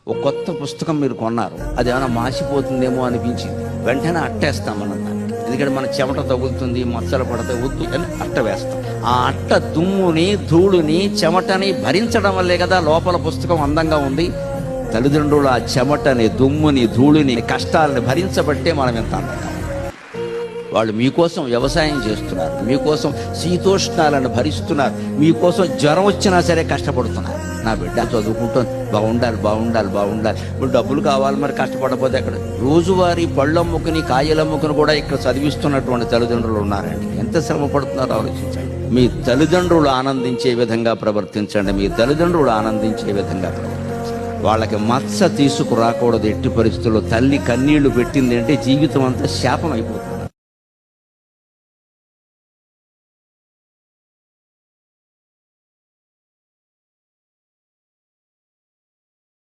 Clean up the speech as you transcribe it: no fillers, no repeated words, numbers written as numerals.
ఒక కొత్త పుస్తకం మీరు కొన్నారు, అది ఏమైనా మాసిపోతుందేమో అనిపించింది, వెంటనే అట్టేస్తాం మనం దానికి. ఎందుకంటే మన చెమట తగులుతుంది, మచ్చలు పడతాయి, వద్దు అని అట్ట వేస్తాం. ఆ అట్ట దుమ్ముని, ధూళిని, చెమటని భరించడం వల్లే కదా లోపల పుస్తకం అందంగా ఉంది. తల్లిదండ్రులు ఆ చెమటని, దుమ్ముని, ధూళిని, కష్టాలని భరించబట్టే మనం ఎంత అందంగా. వాళ్ళు మీకోసం వ్యవసాయం చేస్తున్నారు, మీకోసం శీతోష్ణాలను భరిస్తున్నారు, మీకోసం జ్వరం వచ్చినా సరే కష్టపడుతున్నారు. నా బిడ్డ చదువుకుంటుంది, బాగుండాలి బాగుండాలి బాగుండాలి. ఇప్పుడు డబ్బులు కావాలి, మరి కష్టపడకపోతే ఎక్కడ? రోజువారీ పళ్ళమ్ముకుని, కాయలమ్ముకుని కూడా ఇక్కడ చదివిస్తున్నటువంటి తల్లిదండ్రులు ఉన్నారండి. ఎంత శ్రమ పడుతున్నారో ఆలోచించండి. మీ తల్లిదండ్రులు ఆనందించే విధంగా ప్రవర్తించండి, మీ తల్లిదండ్రులు ఆనందించే విధంగా ప్రవర్తించండి. వాళ్ళకి మత్స తీసుకురాకూడదు ఎట్టి పరిస్థితుల్లో. తల్లి కన్నీళ్లు పెట్టింది అంటే జీవితం అంతా శాపం అయిపోతుంది.